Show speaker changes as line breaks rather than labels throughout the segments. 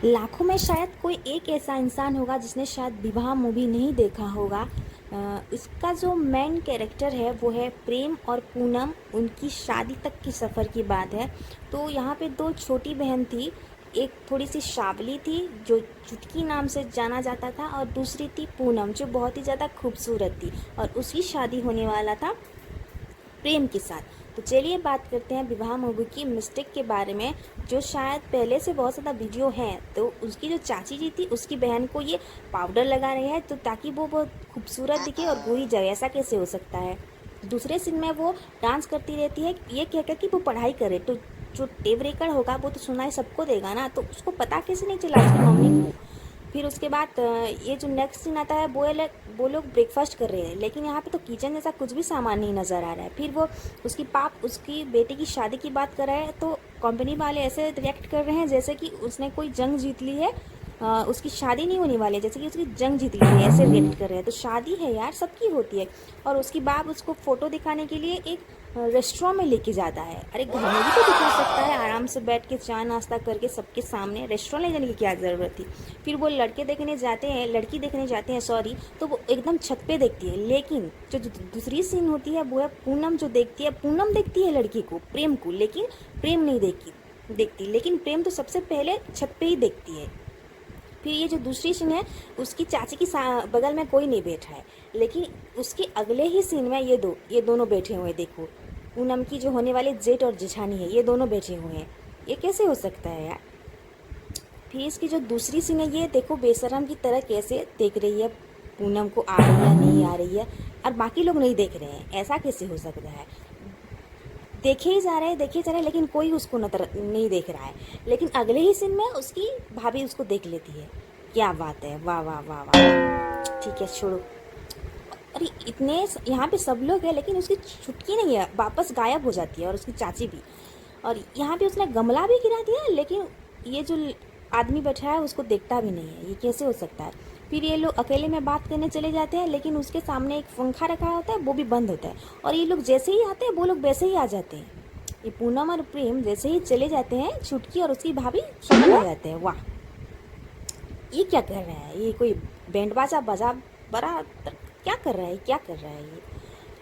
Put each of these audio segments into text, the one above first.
लाखों में शायद कोई एक ऐसा इंसान होगा जिसने शायद विवाह मूवी नहीं देखा होगा। इसका जो मेन कैरेक्टर है वो है प्रेम और पूनम, उनकी शादी तक की सफ़र की बात है। तो यहाँ पे दो छोटी बहन थी, एक थोड़ी सी शावली थी जो चुटकी नाम से जाना जाता था, और दूसरी थी पूनम जो बहुत ही ज़्यादा खूबसूरत थी, और उसकी शादी होने वाला था प्रेम के साथ। तो चलिए बात करते हैं विवाह मूवी की मिस्टेक के बारे में, जो शायद पहले से बहुत ज़्यादा वीडियो हैं। तो उसकी जो चाची जी थी उसकी बहन को ये पाउडर लगा रहे हैं तो ताकि वो बहुत खूबसूरत दिखे और गोरी जाए, ऐसा कैसे हो सकता है। दूसरे सीन में वो डांस करती रहती है ये कहकर कि वो पढ़ाई करे, तो जो टेप रिकॉर्ड होगा वो तो सुनाई सबको देगा ना, तो उसको पता कैसे नहीं चला उसकी मम्मी को। फिर उसके बाद ये जो नेक्स्ट सीन आता है वो लोग ब्रेकफास्ट कर रहे हैं, लेकिन यहाँ पे तो किचन जैसा कुछ भी सामान नहीं नज़र आ रहा है। फिर वो उसकी बेटे की शादी की बात कर रहा है, तो कंपनी वाले ऐसे रिएक्ट कर रहे हैं जैसे कि उसने कोई जंग जीत ली है। उसकी शादी नहीं होने वाली है, जैसे कि उसकी जंग जीत ली है, ऐसे रिएक्ट कर रहे हैं। तो शादी है यार, सबकी होती है। और उसकी बाप उसको फ़ोटो दिखाने के लिए एक रेस्टोरेंट में लेके जाता है। अरे घर में भी तो दिखा सकता है, आराम से बैठ के चाय नाश्ता करके सबके सामने। रेस्टोरेंट ले जाने की क्या ज़रूरत थी। फिर वो लड़की देखने जाते हैं सॉरी, तो वो एकदम छत पे देखती है। लेकिन जो दूसरी सीन होती है वो है पूनम जो देखती है। पूनम देखती है लड़की को, प्रेम को, लेकिन प्रेम नहीं देखती, लेकिन प्रेम तो सबसे पहले छत पे ही देखती है। फिर ये जो दूसरी सीन है, उसकी चाची की बगल में कोई नहीं बैठा है, लेकिन उसके अगले ही सीन में ये दोनों बैठे हुए हैं। देखो, पूनम की जो होने वाली जेठ और जेठानी है, ये दोनों बैठे हुए हैं। ये कैसे हो सकता है यार। फिर इसकी जो दूसरी सीन है, ये देखो बेशरम की तरह कैसे देख रही है पूनम को, आ रही है नहीं आ रही है, और बाकी लोग नहीं देख रहे हैं। ऐसा कैसे हो सकता है। देखे ही जा रहे हैं, लेकिन कोई उसको नजर नहीं देख रहा है। लेकिन अगले ही सीन में उसकी भाभी उसको देख लेती है। क्या बात है, वाह वाह वाह वाह। ठीक है छोड़ो। अरे इतने यहाँ पे सब लोग हैं, लेकिन उसकी छुटकी नहीं है, वापस गायब हो जाती है, और उसकी चाची भी। और यहाँ पे उसने गमला भी गिरा दिया, लेकिन ये जो आदमी बैठा है उसको देखता भी नहीं है। ये कैसे हो सकता है। फिर ये लोग अकेले में बात करने चले जाते हैं, लेकिन उसके सामने एक पंखा रखा होता है, वो भी बंद होता है। और ये लोग जैसे ही आते हैं वो लोग वैसे ही आ जाते हैं। ये पूनम और प्रेम जैसे ही चले जाते हैं, छुटकी और उसकी भाभी शगन आ जाते हैं। वाह, ये क्या कर रहा है, ये कोई बैंड बाजा बजा बड़ा क्या कर रहा है, क्या कर रहा है ये।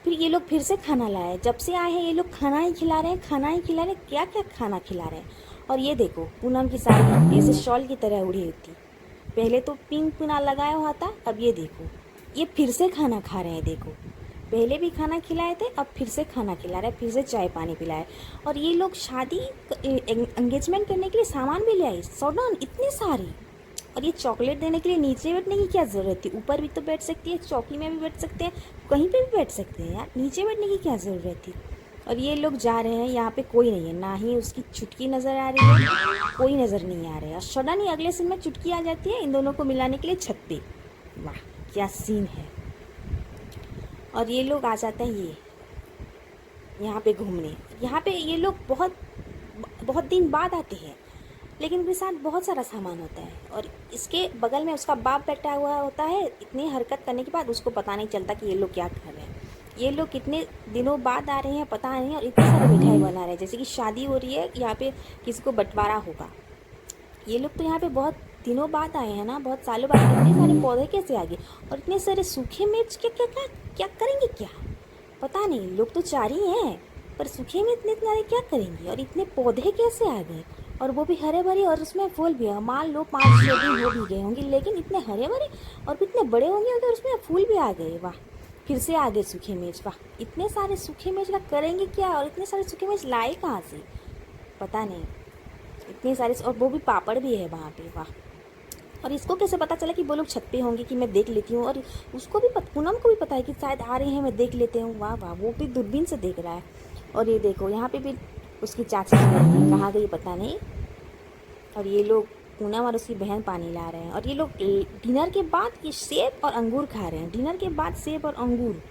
फिर ये लोग फिर से खाना लाए, जब से आए हैं ये लोग खाना ही खिला रहे हैं, क्या क्या खाना खिला रहे हैं। और ये देखो पूनम की साड़ी ऐसे शॉल की तरह उड़ी हुई थी। पहले तो पिंक पिना लगाया हुआ था, अब ये देखो ये फिर से खाना खा रहे हैं। देखो पहले भी खाना खिलाए थे, अब फिर से खाना खिला रहे हैं, फिर से चाय पानी पिलाए। और ये लोग शादी एंगेजमेंट करने के लिए सामान भी ले आए, सडन इतनी सारी। और ये चॉकलेट देने के लिए नीचे बैठने की क्या ज़रूरत थी, ऊपर भी तो बैठ सकती है, चौकी में भी बैठ सकते हैं, कहीं पे भी बैठ सकते हैं यार, नीचे बैठने की क्या ज़रूरत थी। और ये लोग जा रहे हैं, यहाँ पे कोई नहीं है, ना ही उसकी चुटकी नज़र आ रही है, कोई नज़र नहीं आ रहा है। और सडन ही अगले सीन में चुटकी आ जाती है इन दोनों को मिलाने के लिए छत पे। वाह क्या सीन है। और ये लोग आ जाते हैं यहाँ पे घूमने। यहाँ पे ये लोग बहुत बहुत दिन बाद आते हैं, लेकिन उनके साथ बहुत सारा सामान होता है। और इसके बगल में उसका बाप बैठा हुआ होता है। इतनी हरकत करने के बाद उसको पता नहीं चलता कि ये लोग क्या कर रहे हैं। ये लोग कितने दिनों बाद आ रहे हैं पता नहीं, और इतनी सारी मिठाई बना रहे हैं जैसे कि शादी हो रही है, यहाँ पे किसी को बंटवारा होगा। ये लोग तो यहाँ पे बहुत दिनों बाद आए हैं ना, बहुत सालों बाद। इतने सारे पौधे कैसे आ गए, और इतने सारे सूखे मिर्च क्या क्या क्या क्या करेंगे क्या, पता नहीं। लोग तो चार ही हैं, पर सूखे में इतने सारे क्या करेंगे, और इतने पौधे कैसे आ गए, और वो भी हरे भरे, और उसमें फूल भी है। मान लो 5-6 दिन हो भी गए होंगे, लेकिन इतने हरे भरे और इतने बड़े होंगे, और उसमें फूल भी आ गए। वाह, फिर से आ गए सूखे मिर्च। वाह, इतने सारे सूखे मिर्च का करेंगे क्या, और इतने सारे सूखे मिर्च लाए कहाँ से, पता नहीं। इतने सारे, और वो भी पापड़ भी है वहाँ पे। वाह, और इसको कैसे पता चला कि वो लोग छत पे होंगे कि मैं देख लेती हूँ। और उसको भी पूनम को भी पता है कि शायद आ रहे हैं, मैं देख लेते हूँ। वाह वाह, वो भी दूरबीन से देख रहा है। और ये देखो यहाँ पे भी उसकी चाची नहीं है, कहाँ गई पता नहीं। और ये लोग पूनम और उसकी बहन पानी ला रहे हैं। और ये लोग डिनर के बाद ये सेब और अंगूर खा रहे हैं। डिनर के बाद सेब और अंगूर,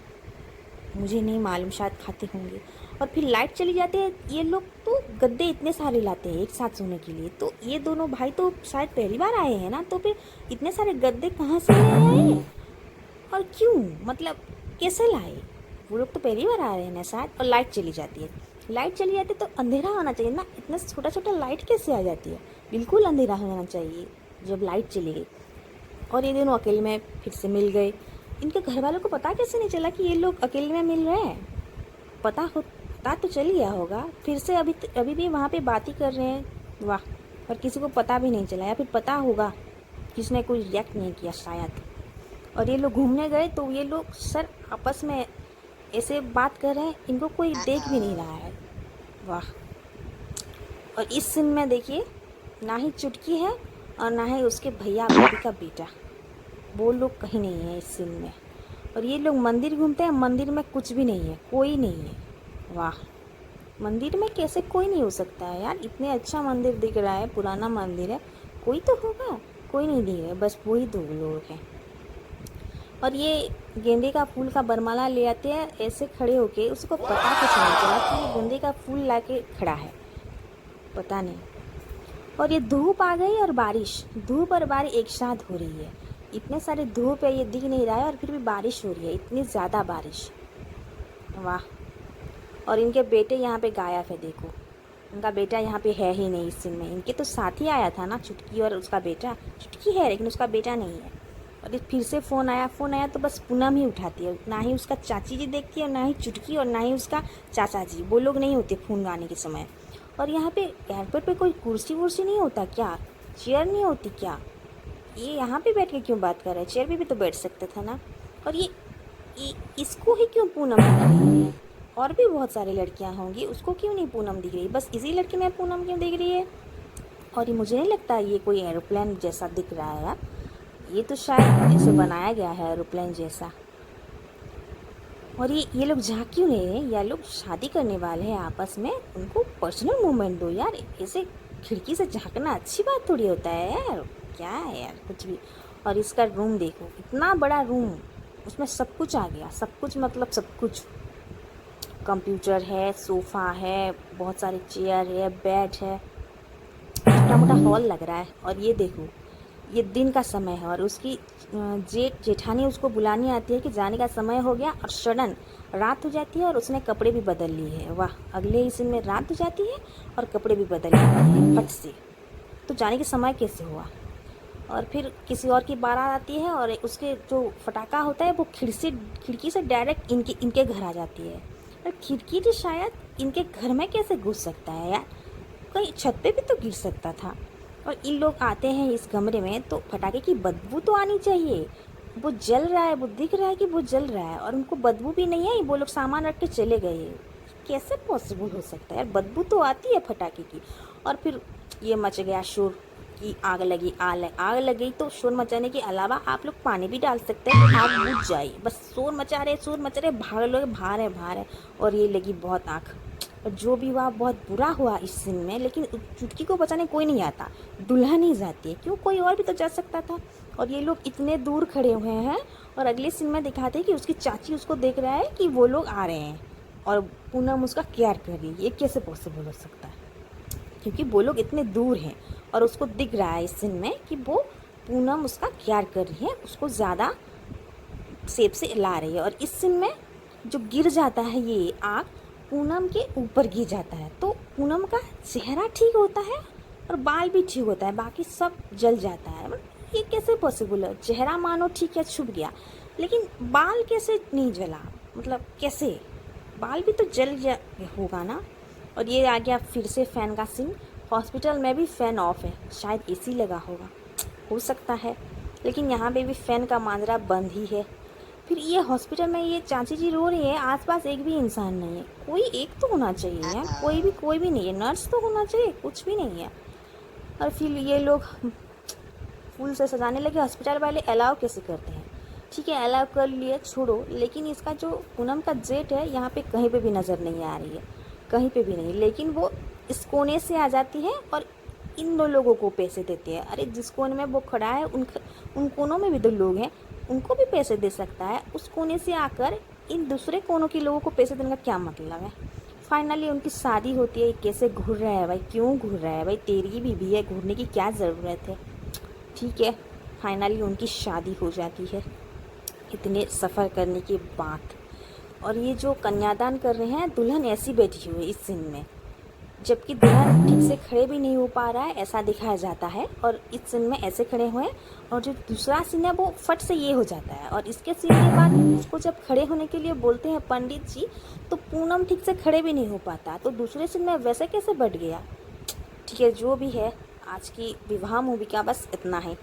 मुझे नहीं मालूम, शायद खाते होंगे। और फिर लाइट चली जाती है। ये लोग तो गद्दे इतने सारे लाते हैं एक साथ सोने के लिए, तो ये दोनों भाई तो शायद पहली बार आए हैं ना, तो फिर इतने सारे गद्दे कहाँ से ले आए, और क्यों, मतलब कैसे लाए। वो लोग तो पहली बार आ रहे हैं ना शायद। और लाइट चली जाती है तो अंधेरा आना चाहिए ना, इतना छोटा छोटा लाइट कैसे आ जाती है। बिल्कुल अंधेरा हो जाना चाहिए जब लाइट चली गई। और ये दोनों अकेले में फिर से मिल गए। इनके घर वालों को पता कैसे नहीं चला कि ये लोग अकेले में मिल रहे हैं? पता तो चल गया होगा। फिर से अभी भी वहाँ पे बात ही कर रहे हैं। वाह। और किसी को पता भी नहीं चला, या फिर पता होगा, किसने कोई रिएक्ट नहीं किया शायद। और ये लोग घूमने गए तो ये लोग सर आपस में ऐसे बात कर रहे हैं, इनको कोई देख भी नहीं रहा है। वाह। और इस सीन में देखिए, ना ही चुटकी है और ना ही उसके भैया भाभी का बेटा, वो लोग कहीं नहीं है इस सीन में। और ये लोग मंदिर घूमते हैं, मंदिर में कुछ भी नहीं है, कोई नहीं है। वाह। मंदिर में कैसे कोई नहीं हो सकता है यार? इतने अच्छा मंदिर दिख रहा है, पुराना मंदिर है, कोई तो होगा। कोई नहीं दिख रहा है, बस वही दो लोग हैं। और ये गेंदे का फूल का बरमाला ले आते हैं ऐसे खड़े होके, उसको पता कुछ नहीं चला कि ये गेंदे का फूल लाके खड़ा है, पता नहीं। और ये धूप आ गई और बारिश, धूप और बारिश एक साथ हो रही है। इतने सारे धूप है, ये दिख नहीं रहा है, और फिर भी बारिश हो रही है, इतनी ज़्यादा बारिश। वाह। और इनके बेटे यहाँ पे गायब है, देखो उनका बेटा यहाँ पे है ही नहीं इस सीन में। इनके तो साथ ही आया था ना, चुटकी और उसका बेटा। चुटकी है लेकिन उसका बेटा नहीं है। और फिर से फ़ोन आया तो बस पूनम ही उठाती है, ना ही उसका चाची जी देखती है, ना ही चुटकी, और ना ही उसका चाचा जी, वो लोग नहीं होते फ़ोन आने के समय। और यहाँ पे एयरपोर्ट पे कोई कुर्सी वुर्सी नहीं होता क्या? चेयर नहीं होती क्या? ये यहाँ पे बैठ के क्यों बात कर रहा है? चेयर पे भी तो बैठ सकता था ना। और ये इसको ही क्यों पूनम दिख रही है? और भी बहुत सारी लड़कियाँ होंगी, उसको क्यों नहीं पूनम दिख रही? बस इसी लड़की में पूनम क्यों दिख रही है? और ये मुझे नहीं लगता ये कोई एरोप्लेन जैसा दिख रहा है यार, ये तो शायद ऐसे बनाया गया है एरोप्लेन जैसा। और ये लोग झाँक क्यों नहीं रहे? ये लोग शादी करने वाले हैं आपस में, उनको पर्सनल मोमेंट दो यार। ऐसे खिड़की से झाँकना अच्छी बात थोड़ी होता है यार, क्या है यार कुछ भी। और इसका रूम देखो, इतना बड़ा रूम, उसमें सब कुछ आ गया, सब कुछ मतलब सब कुछ। कंप्यूटर है, सोफ़ा है, बहुत सारे चेयर है, बेड है, छोटा मोटा हॉल लग रहा है। और ये देखो, ये दिन का समय है और उसकी जेठानी उसको बुलाने आती है कि जाने का समय हो गया, और सडन रात हो जाती है और उसने कपड़े भी बदल लिए हैं। वाह। अगले ही दिन में रात हो जाती है और कपड़े भी बदल लिए हैं फट से। तो जाने का समय कैसे हुआ? और फिर किसी और की बारात आती है और उसके जो फटाका होता है वो खिड़की से डायरेक्ट इनके घर आ जाती है। और खिड़की तो शायद इनके घर में कैसे घुस सकता है यार? कहीं छत पे भी तो गिर सकता था। और इन लोग आते हैं इस कमरे में तो फटाके की बदबू तो आनी चाहिए। वो जल रहा है, वो दिख रहा है कि वो जल रहा है, और उनको बदबू भी नहीं है। वो लोग सामान रख के चले गए, कैसे पॉसिबल हो सकता है यार? बदबू तो आती है फटाके की। और फिर ये मच गया शोर कि आग लगी। आग लगी तो शोर मचाने के अलावा आप लोग पानी भी डाल सकते हैं कि आग बुझ जाए। बस शोर मचा रहे, भाग लोग, बाहर है। और ये लगी बहुत आँख। और जो भी हुआ बहुत बुरा हुआ इस सीन में, लेकिन चुटकी को बचाने कोई नहीं आता, दुल्हन ही जाती है। क्यों? कोई और भी तो जा सकता था। और ये लोग इतने दूर खड़े हुए हैं, और अगले सीन में दिखाते हैं कि उसकी चाची उसको देख रहा है कि वो लोग आ रहे हैं, और पूनम उसका केयर कर रही है। ये कैसे पॉसिबल हो सकता है? क्योंकि वो लोग इतने दूर हैं और उसको दिख रहा है इस सीन में कि वो पूनम उसका केयर कर रही है, उसको ज़्यादा सेफ से ला रही है। और इस सीन में जो गिर जाता है ये आग, पूनम के ऊपर गिर जाता है, तो पूनम का चेहरा ठीक होता है और बाल भी ठीक होता है, बाकी सब जल जाता है। मतलब ये कैसे पॉसिबल है? चेहरा मानो ठीक है छुप गया, लेकिन बाल कैसे नहीं जला? मतलब कैसे? बाल भी तो होगा ना। और ये आ गया फिर से फ़ैन का सीन। हॉस्पिटल में भी फ़ैन ऑफ है, शायद एसी लगा होगा, हो सकता है। लेकिन यहाँ पे भी फ़ैन का माजरा बंद ही है। फिर ये हॉस्पिटल में ये चाची जी रो रही है, आसपास एक भी इंसान नहीं है। कोई एक तो होना चाहिए यार, कोई भी नहीं है। नर्स तो होना चाहिए, कुछ भी नहीं है। और फिर ये लोग फूल से सजाने लगे। हॉस्पिटल वाले अलाउ कैसे करते हैं? ठीक है, अलाउ कर लिए, छोड़ो। लेकिन इसका जो पूनम का जेट है यहाँ पे कहीं पे भी नज़र नहीं आ रही है, कहीं पे भी नहीं। लेकिन वो इस कोने से आ जाती है और इन दो लोगों को पैसे देती है। अरे जिस कोने में वो खड़ा है उन कोनों में भी दो लोग हैं, उनको भी पैसे दे सकता है। उस कोने से आकर इन दूसरे कोनों के लोगों को पैसे देने का क्या मतलब है? फाइनली उनकी शादी होती है। कैसे घूर रहा है भाई? क्यों घूर रहा है भाई? तेरी बीवी है, घूरने की क्या ज़रूरत है? ठीक है, फाइनली उनकी शादी हो जाती है इतने सफ़र करने के बाद। और ये जो कन्यादान कर रहे हैं, दुल्हन ऐसी बैठी हुई है इस सीन में। जबकि दुल्हन ठीक से खड़े भी नहीं हो पा रहा है ऐसा दिखाया जाता है। और इस सीन में ऐसे खड़े हुए हैं और जो दूसरा सीन है वो फट से ये हो जाता है। और इसके सीन के बाद उसको जब खड़े होने के लिए बोलते हैं पंडित जी, तो पूनम ठीक से खड़े भी नहीं हो पाता। तो दूसरे सीन में वैसे कैसे बढ़ गया। ठीक है, जो भी है, आज की विवाह मूवी का बस इतना है।